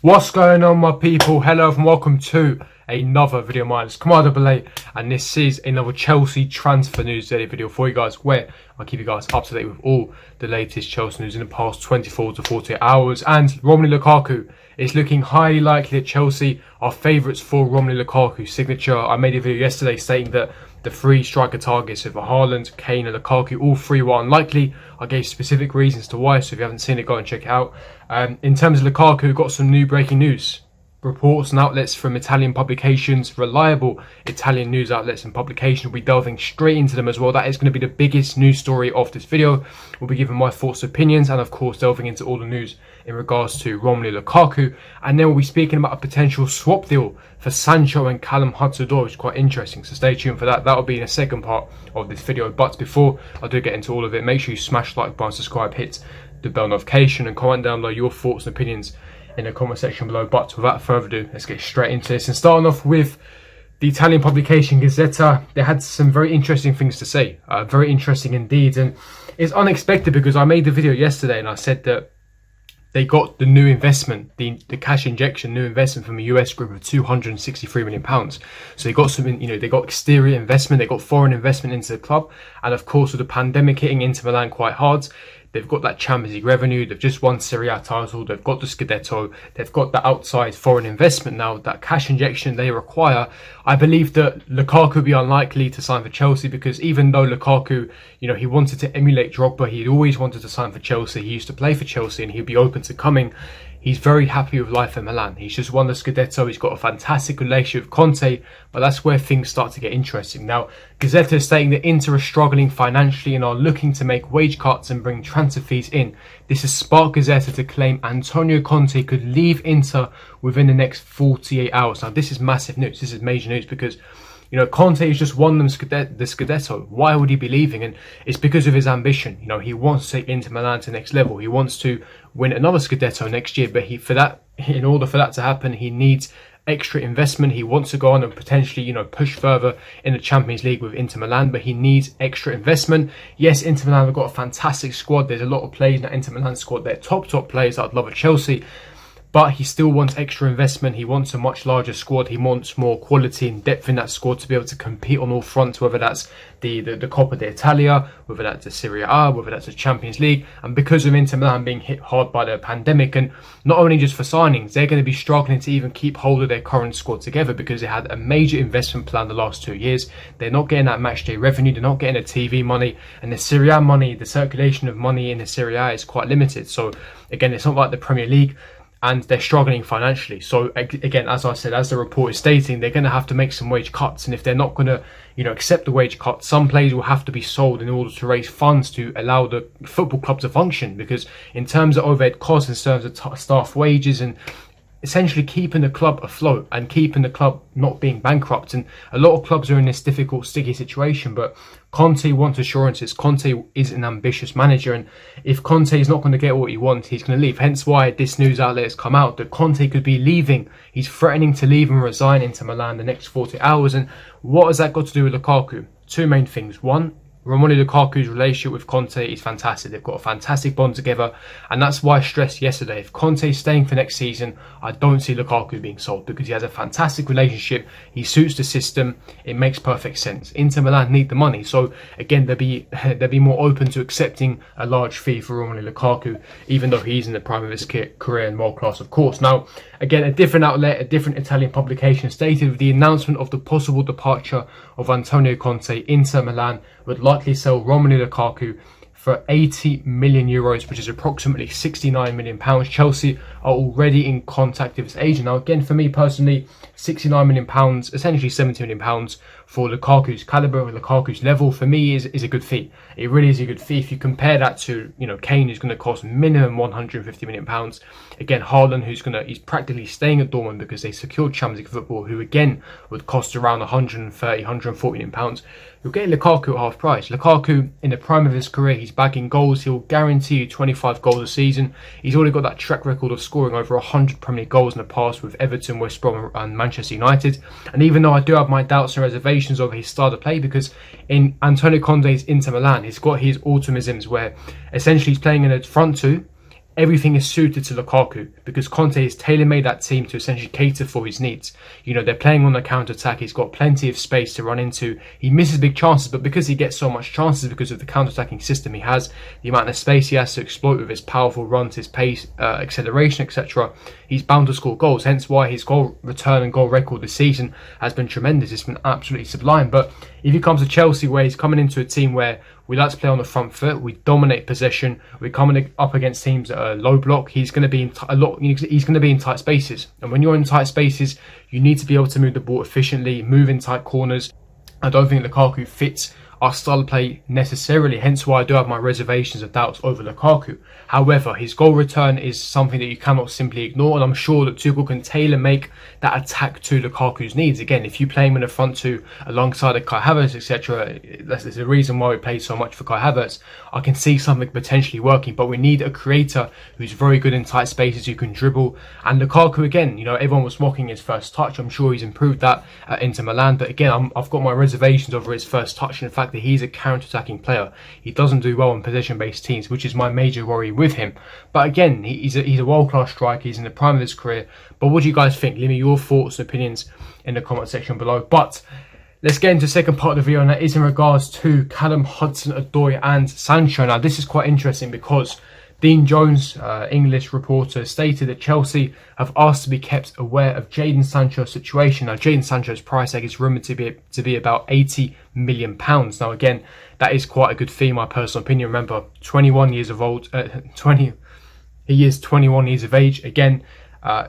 What's going on, my people? Hello and welcome to another video of mine. It's Kemal AA, and this is another Chelsea transfer news daily video for you guys, where I keep you guys up to date with all the latest Chelsea news in the past 24 to 48 hours. And Romelu Lukaku is looking highly likely that Chelsea are favourites for Romelu Lukaku's signature. I made a video yesterday stating that the three striker targets of Haaland, Kane and Lukaku, all three were unlikely. I gave specific reasons to why, so if you haven't seen it, go and check it out. In terms of Lukaku, we've got some new breaking news. Reports and outlets from Italian publications, reliable Italian news outlets and publications. We'll be delving straight into them as well. That is going to be the biggest news story of this video. We'll be giving my thoughts, opinions, and of course delving into all the news in regards to Romelu Lukaku. And then we'll be speaking about a potential swap deal for Sancho and Hudson-Odoi, which is quite interesting. So stay tuned for that. That'll be in the second part of this video. But before I do get into all of it, make sure you smash the like button, subscribe, hit the bell notification, and comment down below your thoughts and opinions in the comment section below. But without further ado, let's get straight into this. And starting off with the Italian publication Gazzetta, they had some very interesting things to say. Very interesting indeed. And it's unexpected because I made the video yesterday and I said that they got the new investment, the cash injection, new investment from a US group of £263 million. So they got something, they got exterior investment, they got foreign investment into the club. And of course, with the pandemic hitting Inter Milan quite hard, they've got that Champions League revenue, they've just won Serie A title, they've got the Scudetto, they've got the outside foreign investment now, that cash injection they require. I believe that Lukaku would be unlikely to sign for Chelsea because even though Lukaku, he wanted to emulate Drogba, he'd always wanted to sign for Chelsea, he used to play for Chelsea and he'd be open to coming. He's very happy with life in Milan. He's just won the Scudetto. He's got a fantastic relationship with Conte, but that's where things start to get interesting. Now, Gazzetta is stating that Inter are struggling financially and are looking to make wage cuts and bring transfer fees in. This has sparked Gazzetta to claim Antonio Conte could leave Inter within the next 48 hours. Now, this is massive news. This is major news because Conte has just won them the Scudetto. Why would he be leaving? And it's because of his ambition. He wants to take Inter Milan to the next level. He wants to win another Scudetto next year. But in order for that to happen, he needs extra investment. He wants to go on and potentially, push further in the Champions League with Inter Milan, but he needs extra investment. Yes, Inter Milan have got a fantastic squad. There's a lot of players in that Inter Milan squad. They're top players that I'd love at Chelsea. But he still wants extra investment. He wants a much larger squad. He wants more quality and depth in that squad to be able to compete on all fronts, whether that's the Coppa d'Italia, whether that's the Serie A, whether that's the Champions League. And because of Inter Milan being hit hard by the pandemic, and not only just for signings, they're going to be struggling to even keep hold of their current squad together because they had a major investment plan the last 2 years. They're not getting that match day revenue. They're not getting the TV money. And the Serie A money, the circulation of money in the Serie A is quite limited. So again, it's not like the Premier League. And they're struggling financially. So again, as I said, as the report is stating, they're going to have to make some wage cuts. And if they're not going to, accept the wage cuts, some players will have to be sold in order to raise funds to allow the football club to function. Because in terms of overhead costs, in terms of staff wages and essentially keeping the club afloat and keeping the club not being bankrupt. And a lot of clubs are in this difficult, sticky situation, but Conte wants assurances. Conte is an ambitious manager, and if Conte is not going to get what he wants, he's going to leave. Hence why this news outlet has come out that Conte could be leaving. He's threatening to leave and resign into Milan the next 40 hours. And what has that got to do with Lukaku? Two main things. One, Romelu Lukaku's relationship with Conte is fantastic. They've got a fantastic bond together, and that's why I stressed yesterday, if Conte is staying for next season, I don't see Lukaku being sold because he has a fantastic relationship. He suits the system. It makes perfect sense. Inter Milan need the money, so again, they'll be more open to accepting a large fee for Romelu Lukaku, even though he's in the prime of his career and world class, of course. Now, again, a different outlet, a different Italian publication stated with the announcement of the possible departure of Antonio Conte, Inter Milan would likely sell Romelu Lukaku for 80 million euros, which is approximately 69 million pounds. Chelsea are already in contact with his agent. Now, again, for me personally, 69 million pounds, essentially 70 million pounds for Lukaku's caliber, Lukaku's level, for me is a good fee. It really is a good fee. If you compare that to, Kane, who's going to cost minimum 150 million pounds. Again, Haaland, he's practically staying at Dortmund because they secured Champions League football, who again would cost around 130, 140 million pounds. You're getting Lukaku at half price. Lukaku, in the prime of his career, he's bagging goals. He'll guarantee you 25 goals a season. He's already got that track record of scoring over 100 Premier League goals in the past with Everton, West Brom and Manchester United. And even though I do have my doubts and reservations over his style of play, because in Antonio Conte's Inter Milan, he's got his automatisms where essentially he's playing in a front two, everything is suited to Lukaku because Conte has tailor-made that team to essentially cater for his needs. You know, they're playing on the counter-attack. He's got plenty of space to run into. He misses big chances, but because he gets so much chances because of the counter-attacking system he has, the amount of space he has to exploit with his powerful runs, his pace, acceleration, etc., he's bound to score goals. Hence why his goal return and goal record this season has been tremendous. It's been absolutely sublime. But if he comes to Chelsea, where he's coming into a team where we like to play on the front foot, we dominate possession, we're coming up against teams that are low block, he's going to be in he's going to be in tight spaces. And when you're in tight spaces, you need to be able to move the ball efficiently, move in tight corners. I don't think Lukaku fits our style of play necessarily, hence why I do have my reservations of doubts over Lukaku. However, his goal return is something that you cannot simply ignore, and I'm sure that Tuchel can tailor-make that attack to Lukaku's needs. Again, if you play him in the front two alongside of Kai Havertz, etc., there's a reason why we play so much for Kai Havertz. I can see something potentially working, but we need a creator who's very good in tight spaces, who can dribble. And Lukaku, again, you know, everyone was mocking his first touch. I'm sure he's improved that at Inter Milan, but again, I've got my reservations over his first touch, and the fact that he's a counter-attacking player. He doesn't do well in possession-based teams, which is my major worry with him. But again, he's a world-class striker. He's in the prime of his career. But what do you guys think? Leave me your thoughts and opinions in the comment section below. But let's get into the second part of the video, and that is in regards to Callum Hudson-Odoi and Sancho. Now, this is quite interesting because Dean Jones, English reporter, stated that Chelsea have asked to be kept aware of Jadon Sancho's situation. Now, Jadon Sancho's price tag is rumoured to be about £80 million. Now, again, that is quite a good fee, in my personal opinion. Remember, 21 years of old, he is 21 years of age. Again,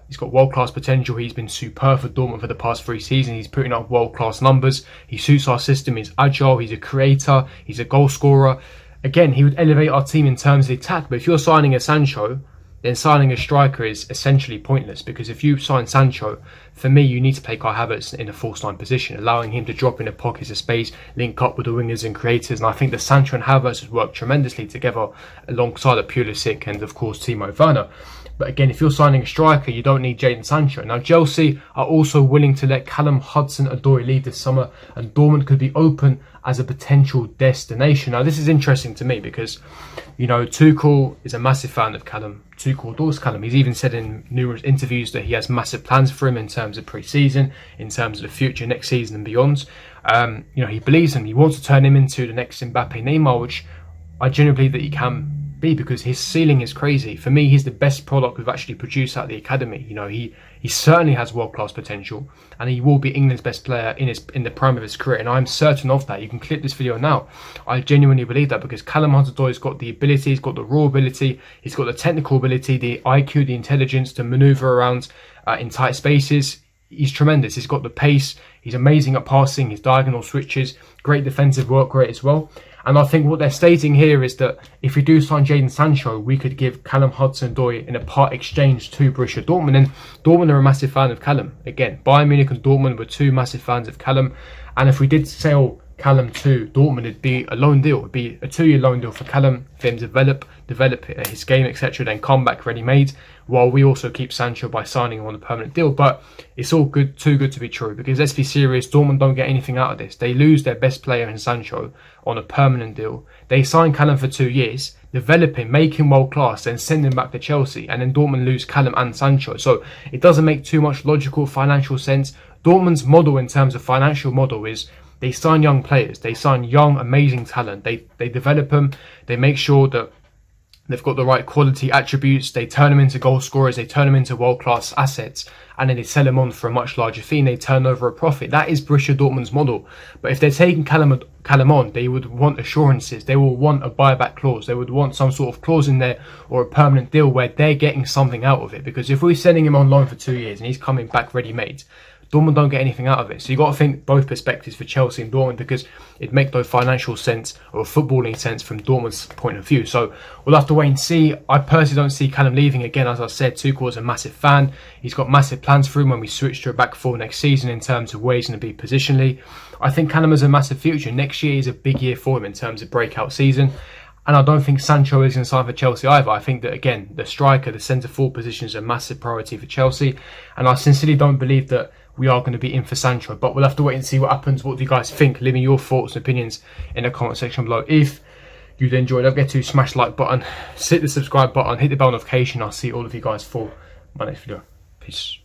he's got world-class potential. He's been superb for Dortmund for the past 3 seasons. He's putting up world-class numbers. He suits our system. He's agile. He's a creator. He's a goal scorer. Again, he would elevate our team in terms of the attack. But if you're signing a Sancho, then signing a striker is essentially pointless, because if you sign Sancho, for me, you need to play Kai Havertz in a false 9 position, allowing him to drop in the pockets of space, link up with the wingers and creators. And I think that Sancho and Havertz has worked tremendously together alongside of Pulisic and, of course, Timo Werner. But again, if you're signing a striker, you don't need Jadon Sancho. Now, Chelsea are also willing to let Callum Hudson-Odoi leave this summer, and Dortmund could be open as a potential destination. Now, this is interesting to me because, you know, Tuchel is a massive fan of Callum. Tuchel adores Callum. He's even said in numerous interviews that he has massive plans for him in terms of pre-season, in terms of the future, next season and beyond. You know, he believes him. He wants to turn him into the next Mbappe, Neymar, which I genuinely believe that he can be, because his ceiling is crazy. For me, he's the best product we've actually produced at the academy. You know, he certainly has world-class potential, and he will be England's best player in the prime of his career, and I'm certain of that. You can clip this video now. I genuinely believe that, because Callum Hudson-Odoi's got the ability, he's got the raw ability, he's got the technical ability, the IQ, the intelligence to manoeuvre around in tight spaces. He's tremendous. He's got the pace. He's amazing at passing, his diagonal switches, great defensive work rate as well. And I think what they're stating here is that if we do sign Jadon Sancho, we could give Callum Hudson-Odoi in a part exchange to Borussia Dortmund. And Dortmund are a massive fan of Callum. Again, Bayern Munich and Dortmund were 2 massive fans of Callum. And if we did sell Callum to Dortmund, it'd be a loan deal. It'd be a 2-year loan deal for Callum, for him to develop his game, etc., then come back ready-made, while we also keep Sancho by signing him on a permanent deal. But it's all good, too good to be true, because let's be serious, Dortmund don't get anything out of this. They lose their best player in Sancho on a permanent deal. They sign Callum for 2 years, develop him, make him world class, then send him back to Chelsea, and then Dortmund lose Callum and Sancho. So it doesn't make too much logical financial sense. Dortmund's model in terms of financial model is they sign young players, they sign young, amazing talent, they develop them, they make sure that they've got the right quality attributes, they turn them into goal scorers, they turn them into world-class assets, and then they sell them on for a much larger fee and they turn over a profit. That is Borussia Dortmund's model. But if they're taking Callum on, they would want assurances, they will want a buyback clause, they would want some sort of clause in there, or a permanent deal where they're getting something out of it. Because if we're sending him on loan for 2 years and he's coming back ready-made, Dortmund don't get anything out of it. So you've got to think both perspectives for Chelsea and Dortmund, because it makes no financial sense or footballing sense from Dortmund's point of view. So we'll have to wait and see. I personally don't see Callum leaving. Again, as I said, Tuchel is a massive fan. He's got massive plans for him when we switch to a back four next season in terms of where he's going to be positionally. I think Callum has a massive future. Next year is a big year for him in terms of breakout season. And I don't think Sancho is going to sign for Chelsea either. I think that, again, the striker, the centre-forward position is a massive priority for Chelsea. And I sincerely don't believe that we are going to be in for Sancho. But we'll have to wait and see what happens. What do you guys think? Leave me your thoughts and opinions in the comment section below. If you'd enjoy. Don't forget to smash the like button, hit the subscribe button, hit the bell notification. I'll see all of you guys for my next video. Peace.